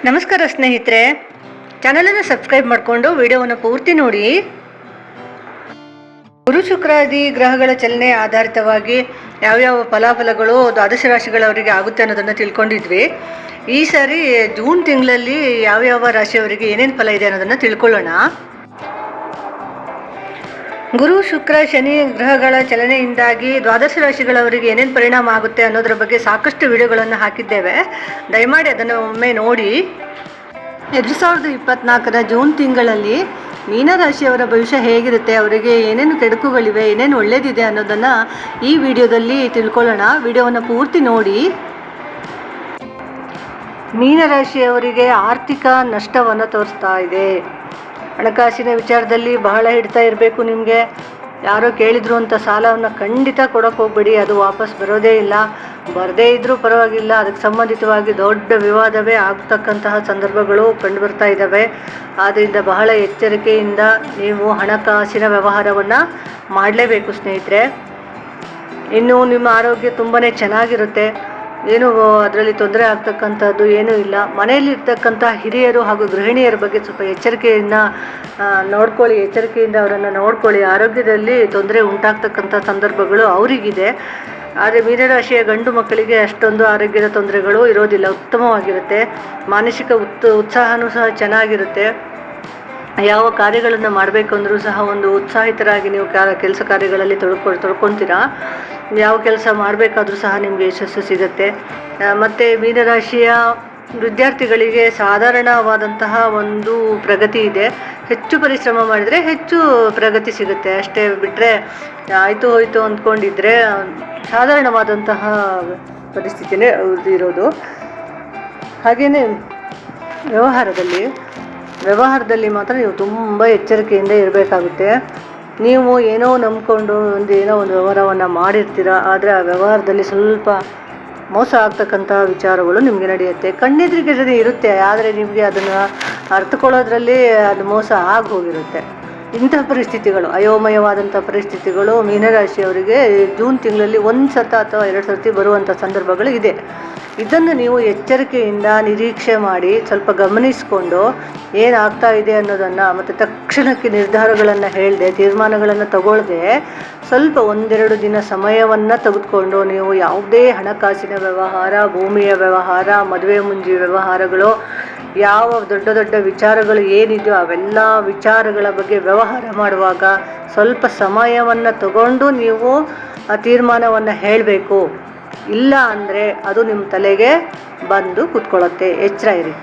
ನಮಸ್ಕಾರ ಸ್ನೇಹಿತರೆ, ಚಾನಲನ್ನು ಸಬ್ಸ್ಕ್ರೈಬ್ ಮಾಡಿಕೊಂಡು ವಿಡಿಯೋವನ್ನು ಪೂರ್ತಿ ನೋಡಿ. ಗುರು ಶುಕ್ರಾದಿ ಗ್ರಹಗಳ ಚಲನೆ ಆಧಾರಿತವಾಗಿ ಯಾವ್ಯಾವ ಫಲಾಫಲಗಳು ದ್ವಾದಶ ರಾಶಿಗಳವರಿಗೆ ಆಗುತ್ತೆ ಅನ್ನೋದನ್ನು ತಿಳ್ಕೊಂಡಿದ್ವಿ. ಈ ಸಾರಿ ಜೂನ್ ತಿಂಗಳಲ್ಲಿ ಯಾವ್ಯಾವ ರಾಶಿಯವರಿಗೆ ಏನೇನು ಫಲ ಇದೆ ಅನ್ನೋದನ್ನು ತಿಳ್ಕೊಳ್ಳೋಣ. ಗುರು ಶುಕ್ರ ಶನಿ ಗ್ರಹಗಳ ಚಲನೆಯಿಂದಾಗಿ ದ್ವಾದಶ ರಾಶಿಗಳವರಿಗೆ ಏನೇನು ಪರಿಣಾಮ ಆಗುತ್ತೆ ಅನ್ನೋದ್ರ ಬಗ್ಗೆ ಸಾಕಷ್ಟು ವಿಡಿಯೋಗಳನ್ನು ಹಾಕಿದ್ದೇವೆ. ದಯಮಾಡಿ ಅದನ್ನು ಒಮ್ಮೆ ನೋಡಿ. 2024ರ ಜೂನ್ ತಿಂಗಳಲ್ಲಿ ಮೀನರಾಶಿಯವರ ಭವಿಷ್ಯ ಹೇಗಿರುತ್ತೆ, ಅವರಿಗೆ ಏನೇನು ಕೆಡುಕುಗಳಿವೆ, ಏನೇನು ಒಳ್ಳೆಯದಿದೆ ಅನ್ನೋದನ್ನು ಈ ವಿಡಿಯೋದಲ್ಲಿ ತಿಳ್ಕೊಳ್ಳೋಣ. ವಿಡಿಯೋವನ್ನು ಪೂರ್ತಿ ನೋಡಿ. ಮೀನರಾಶಿಯವರಿಗೆ ಆರ್ಥಿಕ ನಷ್ಟವನ್ನು ತೋರಿಸ್ತಾ ಇದೆ. ಹಣಕಾಸಿನ ವಿಚಾರದಲ್ಲಿ ಬಹಳ ಹಿಡ್ತಾ ಇರಬೇಕು. ನಿಮಗೆ ಯಾರೋ ಕೇಳಿದ್ರು ಅಂತ ಸಾಲವನ್ನು ಖಂಡಿತ ಕೊಡೋಕೆ ಹೋಗ್ಬೇಡಿ, ಅದು ವಾಪಸ್ ಬರೋದೇ ಇಲ್ಲ. ಬರದೇ ಇದ್ದರೂ ಪರವಾಗಿಲ್ಲ, ಅದಕ್ಕೆ ಸಂಬಂಧಿತವಾಗಿ ದೊಡ್ಡ ವಿವಾದವೇ ಆಗ್ತಕ್ಕಂತಹ ಸಂದರ್ಭಗಳು ಕಂಡುಬರ್ತಾ ಇದ್ದಾವೆ. ಆದ್ದರಿಂದ ಬಹಳ ಎಚ್ಚರಿಕೆಯಿಂದ ನೀವು ಹಣಕಾಸಿನ ವ್ಯವಹಾರವನ್ನು ಮಾಡಲೇಬೇಕು ಸ್ನೇಹಿತರೆ. ಇನ್ನು ನಿಮ್ಮ ಆರೋಗ್ಯ ತುಂಬಾ ಚೆನ್ನಾಗಿರುತ್ತೆ, ಏನು ಅದರಲ್ಲಿ ತೊಂದರೆ ಆಗ್ತಕ್ಕಂಥದ್ದು ಏನೂ ಇಲ್ಲ. ಮನೆಯಲ್ಲಿರ್ತಕ್ಕಂಥ ಹಿರಿಯರು ಹಾಗೂ ಗೃಹಿಣಿಯರ ಬಗ್ಗೆ ಸ್ವಲ್ಪ ಎಚ್ಚರಿಕೆಯಿಂದ ಅವರನ್ನು ನೋಡ್ಕೊಳ್ಳಿ. ಆರೋಗ್ಯದಲ್ಲಿ ತೊಂದರೆ ಉಂಟಾಗ್ತಕ್ಕಂಥ ಸಂದರ್ಭಗಳು ಅವರಿಗಿದೆ. ಆದರೆ ಮೀನರಾಶಿಯ ಗಂಡು ಮಕ್ಕಳಿಗೆ ಅಷ್ಟೊಂದು ಆರೋಗ್ಯದ ತೊಂದರೆಗಳು ಇರೋದಿಲ್ಲ, ಉತ್ತಮವಾಗಿರುತ್ತೆ. ಮಾನಸಿಕ ಉತ್ಸಾಹನೂ ಸಹ ಚೆನ್ನಾಗಿರುತ್ತೆ. ಯಾವ ಕಾರ್ಯಗಳನ್ನು ಮಾಡಬೇಕು ಅಂದರೂ ಸಹ ಒಂದು ಉತ್ಸಾಹಿತರಾಗಿ ನೀವು ಕೆಲಸ ಕಾರ್ಯಗಳಲ್ಲಿ ತೊಡ್ಕೊತೀರಾ. ಯಾವ ಕೆಲಸ ಮಾಡಬೇಕಾದ್ರೂ ಸಹ ನಿಮಗೆ ಯಶಸ್ಸು ಸಿಗುತ್ತೆ. ಮತ್ತು ಮೀನರಾಶಿಯ ವಿದ್ಯಾರ್ಥಿಗಳಿಗೆ ಸಾಧಾರಣವಾದಂತಹ ಒಂದು ಪ್ರಗತಿ ಇದೆ. ಹೆಚ್ಚು ಪರಿಶ್ರಮ ಮಾಡಿದರೆ ಹೆಚ್ಚು ಪ್ರಗತಿ ಸಿಗುತ್ತೆ, ಅಷ್ಟೇ ಬಿಟ್ಟರೆ ಆಯಿತು ಹೋಯಿತು ಅಂದ್ಕೊಂಡಿದ್ರೆ ಸಾಧಾರಣವಾದಂತಹ ಪರಿಸ್ಥಿತಿನೇ ಇರೋದು. ಹಾಗೆಯೇ ವ್ಯವಹಾರದಲ್ಲಿ ಮಾತ್ರ ನೀವು ತುಂಬ ಎಚ್ಚರಿಕೆಯಿಂದ ಇರಬೇಕಾಗುತ್ತೆ. ನೀವು ಏನೋ ನಂಬ್ಕೊಂಡು ಏನೋ ಒಂದು ವ್ಯವಹಾರವನ್ನು ಮಾಡಿರ್ತೀರ, ಆದರೆ ಆ ವ್ಯವಹಾರದಲ್ಲಿ ಸ್ವಲ್ಪ ಮೋಸ ಆಗ್ತಕ್ಕಂಥ ವಿಚಾರಗಳು ನಿಮಗೆ ನಡೆಯುತ್ತೆ. ಕಣ್ಣೆದುರಿಗೆ ಇರುತ್ತೆ, ಆದರೆ ನಿಮಗೆ ಅದನ್ನು ಅರ್ಥಕೊಳ್ಳೋದ್ರಲ್ಲಿ ಅದು ಮೋಸ ಆಗಿ ಹೋಗಿರುತ್ತೆ. ಇಂತಹ ಪರಿಸ್ಥಿತಿಗಳು, ಅಯೋಮಯವಾದಂಥ ಪರಿಸ್ಥಿತಿಗಳು ಮೀನರಾಶಿಯವರಿಗೆ ಜೂನ್ ತಿಂಗಳಲ್ಲಿ 1 ಸತ ಅಥವಾ 2 ಸರ್ತಿ ಬರುವಂಥ ಸಂದರ್ಭಗಳು ಇದೆ. ಇದನ್ನು ನೀವು ಎಚ್ಚರಿಕೆಯಿಂದ ನಿರೀಕ್ಷೆ ಮಾಡಿ ಸ್ವಲ್ಪ ಗಮನಿಸಿಕೊಂಡು ಏನಾಗ್ತಾ ಇದೆ ಅನ್ನೋದನ್ನು, ಮತ್ತು ತಕ್ಷಣಕ್ಕೆ ನಿರ್ಧಾರಗಳನ್ನು ಹೇಳದೆ, ತೀರ್ಮಾನಗಳನ್ನು ತಗೊಳ್ಳದೆ, ಸ್ವಲ್ಪ 1-2 ದಿನ ಸಮಯವನ್ನು ತೆಗೆದುಕೊಂಡು ನೀವು ಯಾವುದೇ ಹಣಕಾಸಿನ ವ್ಯವಹಾರ, ಭೂಮಿಯ ವ್ಯವಹಾರ, ಮದುವೆ ಮುಂಜಿ ವ್ಯವಹಾರಗಳು, ಯಾವ ದೊಡ್ಡ ದೊಡ್ಡ ವಿಚಾರಗಳು ಏನಿದೆಯೋ ಅವೆಲ್ಲ ವಿಚಾರಗಳ ಬಗ್ಗೆ ವ್ಯವಹಾರ ಮಾಡುವಾಗ ಸ್ವಲ್ಪ ಸಮಯವನ್ನು ತಗೊಂಡು ನೀವು ಆ ತೀರ್ಮಾನವನ್ನು ಹೇಳಬೇಕು. ಇಲ್ಲ ಅಂದರೆ ಅದು ನಿಮ್ಮ ತಲೆಗೆ ಬಂದು ಕೂತ್ಕೊಳ್ಳುತ್ತೆ. ಎಚ್ಚರ ಇರಿ.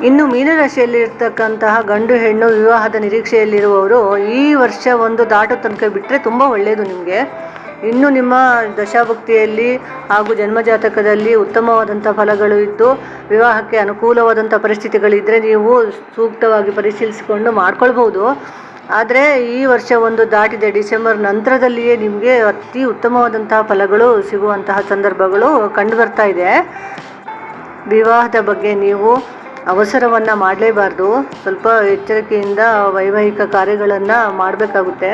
ಇನ್ನು ಮೀನರಾಶಿಯಲ್ಲಿರ್ತಕ್ಕಂತಹ ಗಂಡು ಹೆಣ್ಣು ವಿವಾಹದ ನಿರೀಕ್ಷೆಯಲ್ಲಿರುವವರು ಈ ವರ್ಷ ಒಂದು ದಾಟೋ ತನಕ ಬಿಟ್ಟರೆ ತುಂಬ ಒಳ್ಳೆಯದು ನಿಮಗೆ. ಇನ್ನು ನಿಮ್ಮ ದಶಾಭುಕ್ತಿಯಲ್ಲಿ ಹಾಗೂ ಜನ್ಮಜಾತಕದಲ್ಲಿ ಉತ್ತಮವಾದಂಥ ಫಲಗಳು ಇದ್ದು ವಿವಾಹಕ್ಕೆ ಅನುಕೂಲವಾದಂಥ ಪರಿಸ್ಥಿತಿಗಳಿದ್ದರೆ ನೀವು ಸೂಕ್ತವಾಗಿ ಪರಿಶೀಲಿಸಿಕೊಂಡು ಮಾಡ್ಕೊಳ್ಬೋದು. ಆದರೆ ಈ ವರ್ಷ ಒಂದು ದಾಟಿದೆ, ಡಿಸೆಂಬರ್ ನಂತರದಲ್ಲಿಯೇ ನಿಮಗೆ ಅತಿ ಉತ್ತಮವಾದಂತಹ ಫಲಗಳು ಸಿಗುವಂತಹ ಸಂದರ್ಭಗಳು ಕಂಡುಬರ್ತಾ ಇದೆ. ವಿವಾಹದ ಬಗ್ಗೆ ನೀವು ಅವಸರವನ್ನು ಮಾಡಲೇಬಾರ್ದು. ಸ್ವಲ್ಪ ಎಚ್ಚರಿಕೆಯಿಂದ ವೈವಾಹಿಕ ಕಾರ್ಯಗಳನ್ನು ಮಾಡಬೇಕಾಗುತ್ತೆ.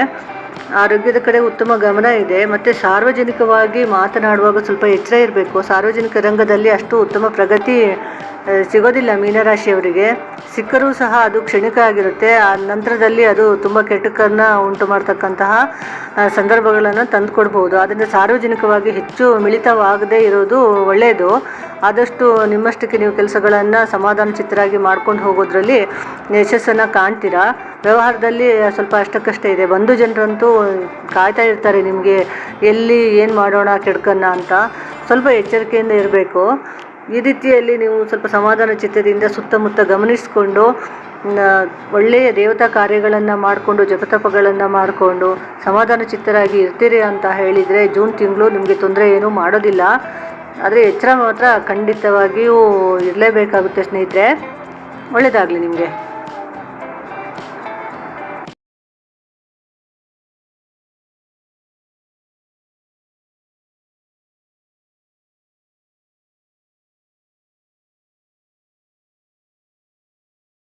ಆರೋಗ್ಯದ ಕಡೆ ಉತ್ತಮ ಗಮನ ಇದೆ. ಮತ್ತು ಸಾರ್ವಜನಿಕವಾಗಿ ಮಾತನಾಡುವಾಗ ಸ್ವಲ್ಪ ಎಚ್ಚರ ಇರಬೇಕು. ಸಾರ್ವಜನಿಕ ರಂಗದಲ್ಲಿ ಅಷ್ಟು ಉತ್ತಮ ಪ್ರಗತಿ ಸಿಗೋದಿಲ್ಲ ಮೀನರಾಶಿಯವರಿಗೆ. ಸಿಕ್ಕರೂ ಸಹ ಅದು ಕ್ಷಣಿಕ ಆಗಿರುತ್ತೆ. ಆ ನಂತರದಲ್ಲಿ ಅದು ತುಂಬ ಕೆಟ್ಟಕನ್ನು ಉಂಟು ಮಾಡ್ತಕ್ಕಂತಹ ಸಂದರ್ಭಗಳನ್ನು ತಂದುಕೊಡ್ಬೋದು. ಆದ್ದರಿಂದ ಸಾರ್ವಜನಿಕವಾಗಿ ಹೆಚ್ಚು ಮಿಳಿತವಾಗದೇ ಇರೋದು ಒಳ್ಳೆಯದು. ಆದಷ್ಟು ನಿಮ್ಮಷ್ಟಕ್ಕೆ ನೀವು ಕೆಲಸಗಳನ್ನು ಸಮಾಧಾನ ಚಿತ್ತರಾಗಿ ಮಾಡ್ಕೊಂಡು ಹೋಗೋದ್ರಲ್ಲಿ ಯಶಸ್ಸನ್ನು ಕಾಣ್ತೀರಾ. ವ್ಯವಹಾರದಲ್ಲಿ ಸ್ವಲ್ಪ ಅಷ್ಟಕ್ಕಷ್ಟೇ ಇದೆ. ಬಂಧು ಜನರಂತೂ ಕಾಯ್ತಾ ಇರ್ತಾರೆ ನಿಮಗೆ, ಎಲ್ಲಿ ಏನು ಮಾಡೋಣ ಕೆಡ್ಕನ್ನು ಅಂತ. ಸ್ವಲ್ಪ ಎಚ್ಚರಿಕೆಯಿಂದ ಇರಬೇಕು. ಈ ರೀತಿಯಲ್ಲಿ ನೀವು ಸ್ವಲ್ಪ ಸಮಾಧಾನ ಚಿತ್ತದಿಂದ ಸುತ್ತಮುತ್ತ ಗಮನಿಸಿಕೊಂಡು ಒಳ್ಳೆಯ ದೇವತಾ ಕಾರ್ಯಗಳನ್ನು ಮಾಡಿಕೊಂಡು ಜಪತಪಗಳನ್ನು ಮಾಡಿಕೊಂಡು ಸಮಾಧಾನ ಚಿತ್ತರಾಗಿ ಇರ್ತೀರಿ ಅಂತ ಹೇಳಿದರೆ ಜೂನ್ ತಿಂಗಳು ನಿಮಗೆ ತೊಂದರೆ ಏನೂ ಮಾಡೋದಿಲ್ಲ. ಆದರೆ ಎಚ್ಚರ ಮಾತ್ರ ಖಂಡಿತವಾಗಿಯೂ ಇರಲೇಬೇಕಾಗುತ್ತೆ ಸ್ನೇಹಿತರೆ. ಒಳ್ಳೆಯದಾಗಲಿ ನಿಮಗೆ.